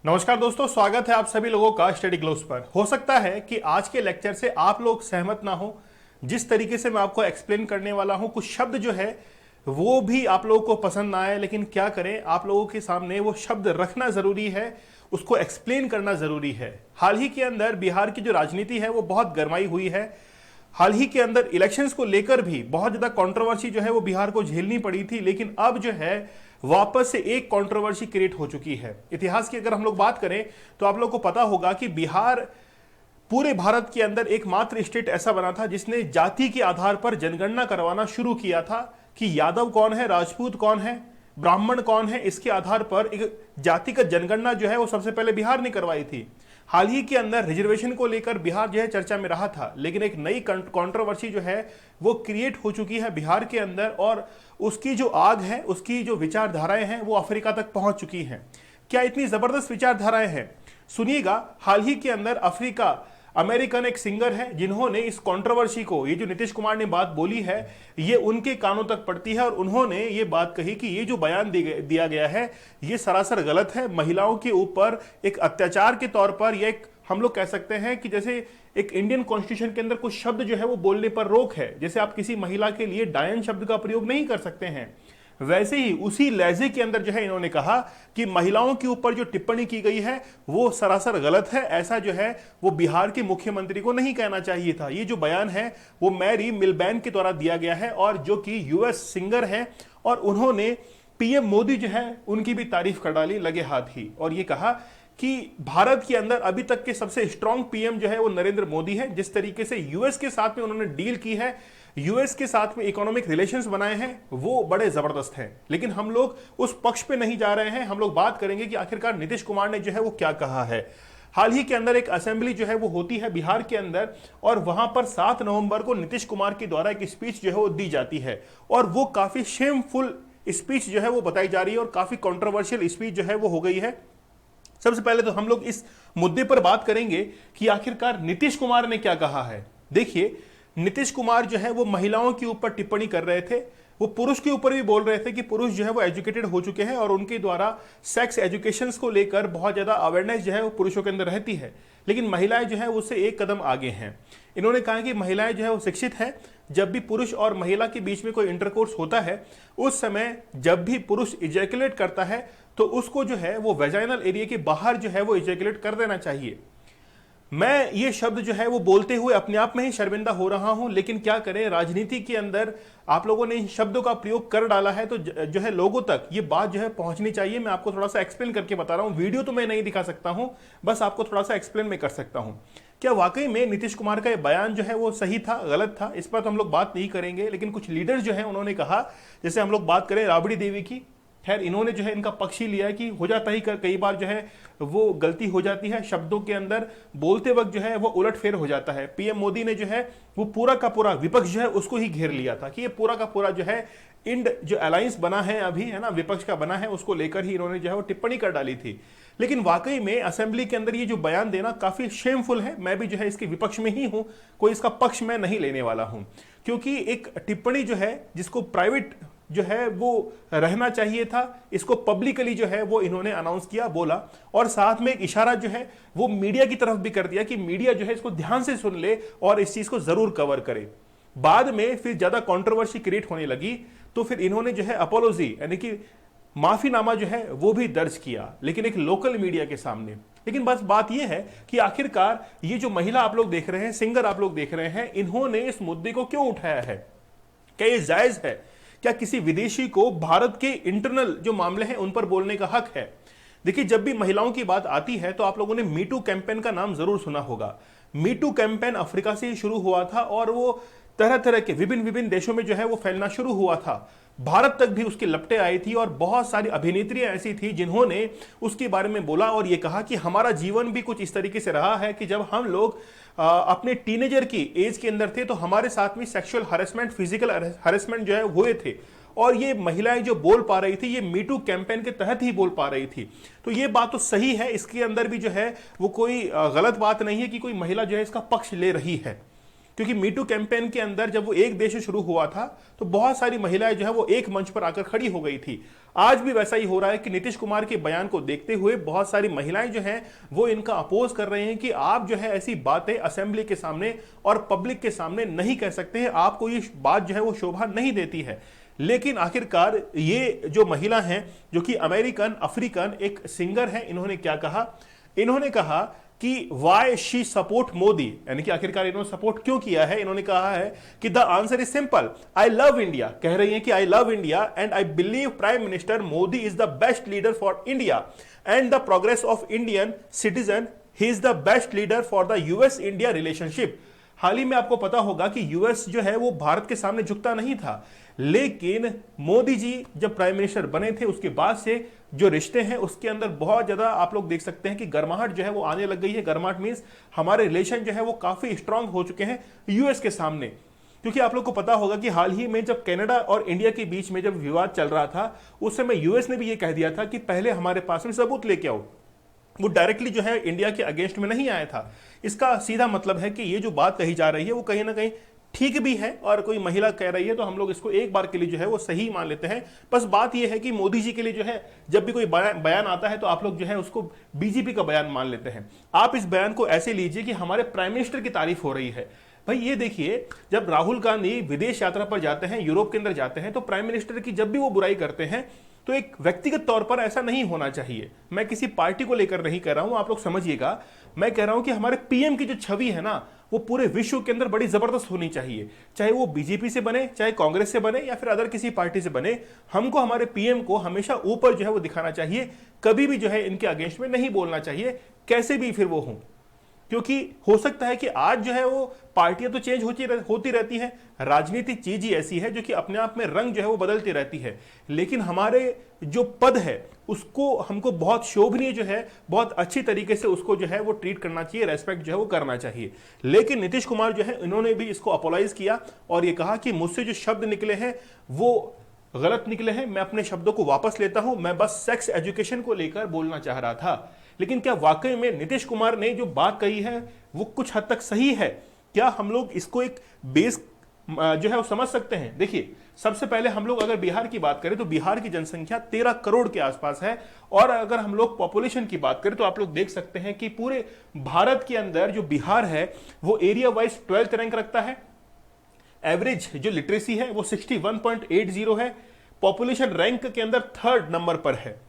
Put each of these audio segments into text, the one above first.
नमस्कार दोस्तों, स्वागत है आप सभी लोगों का स्टडी ग्लोब्स पर। हो सकता है कि आज के लेक्चर से आप लोग सहमत ना हो। जिस तरीके से मैं आपको एक्सप्लेन करने वाला हूं, कुछ शब्द जो है वो भी आप लोगों को पसंद ना आए, लेकिन क्या करें, आप लोगों के सामने वो शब्द रखना जरूरी है, उसको एक्सप्लेन करना जरूरी है। हाल ही के अंदर बिहार की जो राजनीति है वो बहुत गरमाई हुई है। हाल ही के अंदर इलेक्शंस को लेकर भी बहुत ज्यादा कंट्रोवर्सी जो है वो बिहार को झेलनी पड़ी थी, लेकिन अब जो है वापस से एक कंट्रोवर्सी क्रिएट हो चुकी है। इतिहास की अगर हम लोग बात करें तो आप लोग को पता होगा कि बिहार पूरे भारत के अंदर एकमात्र स्टेट ऐसा बना था जिसने जाति के आधार पर जनगणना करवाना शुरू किया था कि यादव कौन है, राजपूत कौन है, ब्राह्मण कौन है, इसके आधार पर एक जातिगत जनगणना जो है वो सबसे पहले बिहार ने करवाई थी। हाल ही के अंदर रिजर्वेशन को लेकर बिहार जो है चर्चा में रहा था, लेकिन एक नई कंट्रोवर्सी जो है वो क्रिएट हो चुकी है बिहार के अंदर, और उसकी जो आग है, उसकी जो विचारधाराएं हैं वो अफ्रीका तक पहुंच चुकी हैं। क्या इतनी जबरदस्त विचारधाराएं हैं? सुनिएगा। हाल ही के अंदर अफ्रीका अमेरिकन एक सिंगर है जिन्होंने इस कंट्रोवर्सी को, ये जो नीतीश कुमार ने बात बोली है, ये उनके कानों तक पड़ती है और उन्होंने ये बात कही कि ये जो बयान दिया गया है ये सरासर गलत है। महिलाओं के ऊपर एक अत्याचार के तौर पर, या एक हम लोग कह सकते हैं कि जैसे एक इंडियन कॉन्स्टिट्यूशन के अंदर कुछ शब्द जो है वो बोलने पर रोक है, जैसे आप किसी महिला के लिए डायन शब्द का प्रयोग नहीं कर सकते हैं, वैसे ही उसी लहजे के अंदर जो है इन्होंने कहा कि महिलाओं के ऊपर जो टिप्पणी की गई है वो सरासर गलत है। ऐसा जो है वो बिहार के मुख्यमंत्री को नहीं कहना चाहिए था। ये जो बयान है वो मैरी मिलबैन के द्वारा दिया गया है, और जो कि यूएस सिंगर है, और उन्होंने पीएम मोदी जो है उनकी भी तारीफ कर डाली लगे हाथ ही, और ये कहा कि भारत के अंदर अभी तक के सबसे स्ट्रांग पीएम जो है वो नरेंद्र मोदी है। जिस तरीके से यूएस के साथ में उन्होंने डील की है, यूएस के साथ में इकोनॉमिक रिलेशंस बनाए हैं, वो बड़े जबरदस्त हैं। लेकिन हम लोग उस पक्ष पे नहीं जा रहे हैं। हम लोग बात करेंगे कि आखिरकार नीतीश कुमार ने जो है वो क्या कहा है। हाल ही के अंदर एक असेंबली जो है वो होती है बिहार के अंदर, और वहां पर 7 नवंबर को नीतीश कुमार के द्वारा एक स्पीच जो है वो दी जाती है, और वो काफी शेमफुल स्पीच जो है वो बताई जा रही है, और काफी कॉन्ट्रोवर्शियल स्पीच जो है वो हो गई है। सबसे पहले तो हम लोग इस मुद्दे पर बात करेंगे कि आखिरकार नीतीश कुमार ने क्या कहा है। देखिए, नीतीश कुमार जो है वो महिलाओं के ऊपर टिप्पणी कर रहे थे, वो पुरुष के ऊपर भी बोल रहे थे कि पुरुष जो है वो एजुकेटेड हो चुके हैं और उनके द्वारा सेक्स एजुकेशन को लेकर बहुत ज्यादा अवेयरनेस जो है वो पुरुषों के अंदर रहती है, लेकिन महिलाएं जो है उससे एक कदम आगे हैं। इन्होंने कहा कि महिलाएं जो है वो शिक्षित है। जब भी पुरुष और महिला के बीच में कोई इंटरकोर्स होता है, उस समय जब भी पुरुष इजैकुलेट करता है तो उसको जो है वो वेजाइनल एरिया के बाहर जो है वो इजैकुलेट कर देना चाहिए। मैं ये शब्द जो है वो बोलते हुए अपने आप में ही शर्मिंदा हो रहा हूं, लेकिन क्या करें, राजनीति के अंदर आप लोगों ने इन शब्दों का प्रयोग कर डाला है, तो जो है लोगों तक ये बात जो है पहुंचनी चाहिए। मैं आपको थोड़ा सा एक्सप्लेन करके बता रहा हूं, वीडियो तो मैं नहीं दिखा सकता हूं, बस आपको थोड़ा सा एक्सप्लेन मैं कर सकता हूं। क्या वाकई में नीतीश कुमार का ये बयान जो है वो सही था, गलत था, इस पर तो हम लोग बात नहीं करेंगे, लेकिन कुछ लीडर्स जो है उन्होंने कहा, जैसे हम लोग बात करें राबड़ी देवी की, खैर इन्होंने जो है इनका पक्ष ही लिया है कि हो जाता ही कई बार जो है वो गलती हो जाती है, शब्दों के अंदर बोलते वक्त जो है वो उलटफेर हो जाता है। पीएम मोदी ने जो है वो पूरा का पूरा विपक्ष जो है उसको ही घेर लिया था कि ये पूरा का पूरा जो है इंड जो अलायंस बना है अभी, है ना, विपक्ष का बना है, उसको लेकर ही इन्होंने जो है वो टिप्पणी कर डाली थी। लेकिन वाकई में असेंबली के अंदर ये जो बयान देना काफी शेमफुल है। मैं भी जो है इसके विपक्ष में ही हूं, कोई इसका पक्ष मैं नहीं लेने वाला हूं, क्योंकि एक टिप्पणी जो है जिसको प्राइवेट जो है वो रहना चाहिए था, इसको पब्लिकली जो है वो इन्होंने अनाउंस किया, बोला, और साथ में एक इशारा जो है वो मीडिया की तरफ भी कर दिया कि मीडिया जो है इसको ध्यान से सुन ले और इस चीज को जरूर कवर करे। बाद में फिर ज्यादा कंट्रोवर्सी क्रिएट होने लगी, तो फिर इन्होंने जो है अपोलॉजी यानी कि माफीनामा जो है वो भी दर्ज किया, लेकिन एक लोकल मीडिया के सामने। लेकिन बस बात यह है कि आखिरकार ये जो महिला आप लोग देख रहे हैं, सिंगर आप लोग देख रहे हैं, इन्होंने इस मुद्दे को क्यों उठाया है? क्या ये जायज है? क्या किसी विदेशी को भारत के इंटरनल जो मामले हैं उन पर बोलने का हक है? देखिए, जब भी महिलाओं की बात आती है तो आप लोगों ने मीटू कैंपेन का नाम जरूर सुना होगा। मीटू कैंपेन अफ्रीका से ही शुरू हुआ था, और वो तरह तरह के विभिन्न विभिन्न देशों में जो है वो फैलना शुरू हुआ था। भारत तक भी उसकी लपटें आई थी, और बहुत सारी अभिनेत्रियां ऐसी थी जिन्होंने उसके बारे में बोला और ये कहा कि हमारा जीवन भी कुछ इस तरीके से रहा है कि जब हम लोग अपने टीनेजर की एज के अंदर थे तो हमारे साथ में सेक्सुअल हरेसमेंट, फिजिकल हरेसमेंट जो है हुए थे, और ये महिलाएं जो बोल पा रही थी ये मीटू कैंपेन के तहत ही बोल पा रही थी। तो ये बात तो सही है, इसके अंदर भी जो है वो कोई गलत बात नहीं है कि कोई महिला जो है इसका पक्ष ले रही है। क्योंकि मीटू कैंपेन के अंदर जब वो एक देश से शुरू हुआ था तो बहुत सारी महिलाएं जो है वो एक मंच पर आकर खड़ी हो गई थी। आज भी वैसा ही हो रहा है कि नीतीश कुमार के बयान को देखते हुए बहुत सारी महिलाएं जो हैं वो इनका अपोज कर रहे हैं कि आप जो है ऐसी बातें असेंबली के सामने और पब्लिक के सामने नहीं कह सकते हैं, आपको ये बात जो है वो शोभा नहीं देती है। लेकिन आखिरकार ये जो महिला हैं जो कि अमेरिकन अफ्रीकन एक सिंगर है, इन्होंने क्या कहा? इन्होंने कहा कि वाई शी सपोर्ट मोदी, यानी कि आखिरकार इन्होंने सपोर्ट क्यों किया है। इन्होंने कहा है कि the answer is simple, I love India. कह रही हैं कि I love India and I believe prime minister Modi is the best leader for India and the progress of Indian citizen, he is the best leader for the US India relationship. हाल ही में आपको पता होगा कि यूएस जो है वो भारत के सामने झुकता नहीं था, लेकिन मोदी जी जब प्राइम मिनिस्टर बने थे उसके बाद से जो रिश्ते हैं उसके अंदर बहुत ज्यादा आप लोग देख सकते हैं कि गर्माहट जो है वो आने लग गई है। गर्माहट मींस हमारे रिलेशन जो है वो काफी स्ट्रांग हो चुके हैं यूएस के सामने। क्योंकि आप लोग को पता होगा कि हाल ही में जब कनाडा और इंडिया के बीच में जब विवाद चल रहा था उस समय यूएस ने भी ये कह दिया था कि पहले हमारे पास में सबूत लेके आओ। वो डायरेक्टली जो है इंडिया के अगेंस्ट में नहीं आया था। इसका सीधा मतलब है कि ये जो बात कही जा रही है वो कहीं ना कहीं ठीक भी है, और कोई महिला कह रही है तो हम लोग इसको एक बार के लिए जो है वो सही मान लेते हैं। बस बात ये है कि मोदी जी के लिए जो है जब भी कोई बयान आता है तो आप लोग जो है उसको बीजेपी का बयान मान लेते हैं। आप इस बयान को ऐसे लीजिए कि हमारे प्राइम मिनिस्टर की तारीफ हो रही है। भाई ये देखिए, जब राहुल गांधी विदेश यात्रा पर जाते हैं, यूरोप के अंदर जाते हैं, तो प्राइम मिनिस्टर की जब भी वो बुराई करते हैं तो एक व्यक्तिगत तौर पर ऐसा नहीं होना चाहिए। मैं किसी पार्टी को लेकर नहीं कह रहा हूं, आप लोग समझिएगा। मैं कह रहा हूं कि हमारे पीएम की जो छवि है ना वो पूरे विश्व के अंदर बड़ी जबरदस्त होनी चाहिए, चाहे वो बीजेपी से बने, चाहे कांग्रेस से बने या फिर अदर किसी पार्टी से बने। हमको हमारे पीएम को हमेशा ऊपर जो है वो दिखाना चाहिए, कभी भी जो है इनके अगेंस्ट में नहीं बोलना चाहिए, कैसे भी फिर वो हों। क्योंकि हो सकता है कि आज जो है वो पार्टियां तो चेंज होती रहती हैं, राजनीति चीज ही ऐसी है जो कि अपने आप में रंग जो है वो बदलती रहती है, लेकिन हमारे जो पद है उसको हमको बहुत शोभनीय जो है बहुत अच्छी तरीके से उसको जो है वो ट्रीट करना चाहिए, रेस्पेक्ट जो है वो करना चाहिए। लेकिन नीतीश कुमार जो है इन्होंने भी इसको अपोलाइज किया और ये कहा कि मुझसे जो शब्द निकले हैं वो गलत निकले हैं, मैं अपने शब्दों को वापस लेता हूं, मैं बस सेक्स एजुकेशन को लेकर बोलना चाह रहा था। लेकिन क्या वाकई में नीतीश कुमार ने जो बात कही है वो कुछ हद तक सही है? क्या हम लोग इसको एक बेस जो है वो समझ सकते हैं? देखिए, सबसे पहले हम लोग अगर बिहार की बात करें तो बिहार की जनसंख्या 13 करोड़ के आसपास है, और अगर हम लोग पॉपुलेशन की बात करें तो आप लोग देख सकते हैं कि पूरे भारत के अंदर जो बिहार है वो एरिया वाइज 12th रैंक रखता है। एवरेज जो लिटरेसी है वो 61.80 है। पॉपुलेशन रैंक के अंदर 3rd नंबर पर है।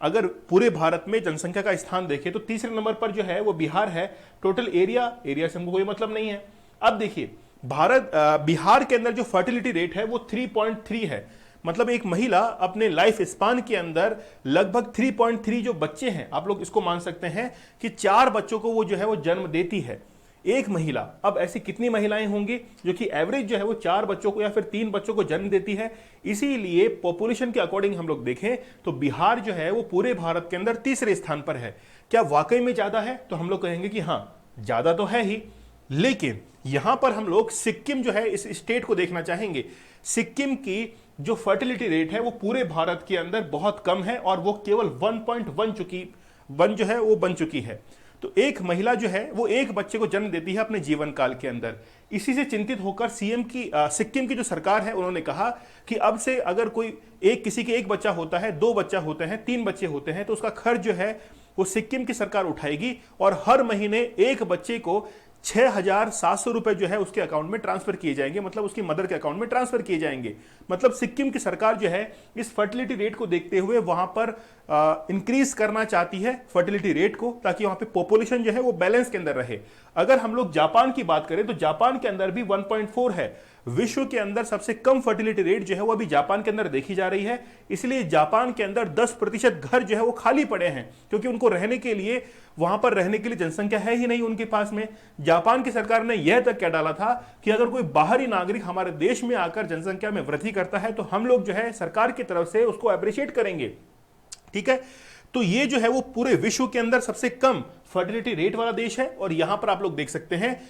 अगर पूरे भारत में जनसंख्या का स्थान देखें तो तीसरे नंबर पर जो है वो बिहार है। टोटल एरिया से हमको कोई मतलब नहीं है। अब देखिए, बिहार के अंदर जो फर्टिलिटी रेट है वो 3.3 है। मतलब एक महिला अपने लाइफ स्पान के अंदर लगभग 3.3 जो बच्चे हैं, आप लोग इसको मान सकते हैं कि 4 बच्चों को वो जो है वो जन्म देती है एक महिला। अब ऐसी कितनी महिलाएं होंगी जो कि एवरेज जो है वो 4 बच्चों को या फिर 3 बच्चों को जन्म देती है? इसीलिए पॉपुलेशन के अकॉर्डिंग हम लोग देखें तो बिहार जो है वो पूरे भारत के अंदर तीसरे स्थान पर है। क्या वाकई में ज्यादा है? तो हम लोग कहेंगे कि हाँ, ज्यादा तो है ही। लेकिन यहां पर हम लोग सिक्किम जो है इस स्टेट को देखना चाहेंगे। सिक्किम की जो फर्टिलिटी रेट है वो पूरे भारत के अंदर बहुत कम है और वो केवल 1.1 जो है वो बन चुकी है। तो एक महिला जो है वो एक बच्चे को जन्म देती है अपने जीवन काल के अंदर। इसी से चिंतित होकर सिक्किम की जो सरकार है उन्होंने कहा कि अब से अगर किसी के एक बच्चा होता है, 2 बच्चा होते हैं, 3 बच्चे होते हैं तो उसका खर्च जो है वो सिक्किम की सरकार उठाएगी और हर महीने एक बच्चे को 6,700 रुपए जो है उसके अकाउंट में ट्रांसफर किए जाएंगे, मतलब उसकी मदर के अकाउंट में ट्रांसफर किए जाएंगे। मतलब सिक्किम की सरकार जो है इस फर्टिलिटी रेट को देखते हुए वहां पर इंक्रीज करना चाहती है फर्टिलिटी रेट को, ताकि वहां पे पॉपुलेशन जो है वो बैलेंस के अंदर रहे। अगर हम लोग जापान की बात करें तो जापान के अंदर भी 1.4 है। विश्व के अंदर सबसे कम फर्टिलिटी रेट जो है वो अभी जापान के अंदर देखी जा रही है। इसलिए जापान के अंदर 10% घर जो है वो खाली पड़े हैं, क्योंकि उनको रहने के लिए वहां पर रहने के लिए जनसंख्या है ही नहीं उनके पास में। जापान की सरकार ने यह तक कह डाला था कि अगर कोई बाहरी नागरिक हमारे देश में आकर जनसंख्या में वृद्धि करता है तो हम लोग जो है सरकार की तरफ से उसको अप्रिशिएट करेंगे। ठीक है, तो ये जो है वो पूरे विश्व के अंदर सबसे कम फर्टिलिटी रेट वाला देश है। और यहां पर आप लोग देख सकते हैं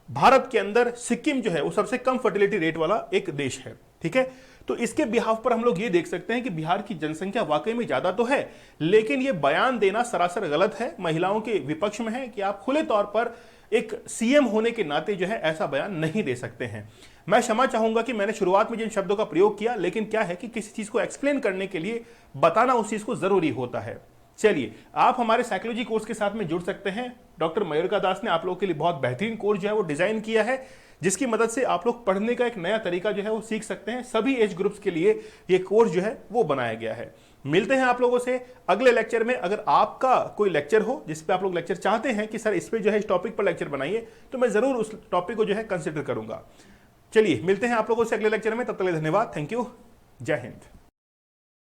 भारत के अंदर सिक्किम जो है वो सबसे कम फर्टिलिटी रेट वाला एक देश है। ठीक है, तो इसके बिहाफ पर हम लोग ये देख सकते हैं कि बिहार की जनसंख्या वाकई में ज्यादा तो है, लेकिन ये बयान देना सरासर गलत है, महिलाओं के विपक्ष में है कि आप खुले तौर पर एक सीएम होने के नाते जो है ऐसा बयान नहीं दे सकते हैं। मैं क्षमा चाहूंगा कि मैंने शुरुआत में जिन शब्दों का प्रयोग किया, लेकिन क्या है कि किसी चीज को एक्सप्लेन करने के लिए बताना उस चीज को जरूरी होता है। चलिए, आप हमारे साइकोलॉजी कोर्स के साथ में जुड़ सकते हैं। डॉक्टर मयूरिका दास ने आप लोगों के लिए बहुत बेहतरीन कोर्स जो है वो डिजाइन किया है, जिसकी मदद से आप लोग पढ़ने का एक नया तरीका जो है वो सीख सकते हैं। सभी एज ग्रुप्स के लिए ये कोर्स जो है वो बनाया गया है। मिलते हैं आप लोगों से अगले लेक्चर में। अगर आपका कोई लेक्चर हो जिस पे आप लोग लेक्चर चाहते हैं कि सर इस पे जो है इस टॉपिक पर लेक्चर बनाइए, तो मैं जरूर उस टॉपिक को जो है कंसिडर करूंगा। चलिए, मिलते हैं आप लोगों से अगले लेक्चर में। तब तक के लिए धन्यवाद। Thank you. जय हिंद।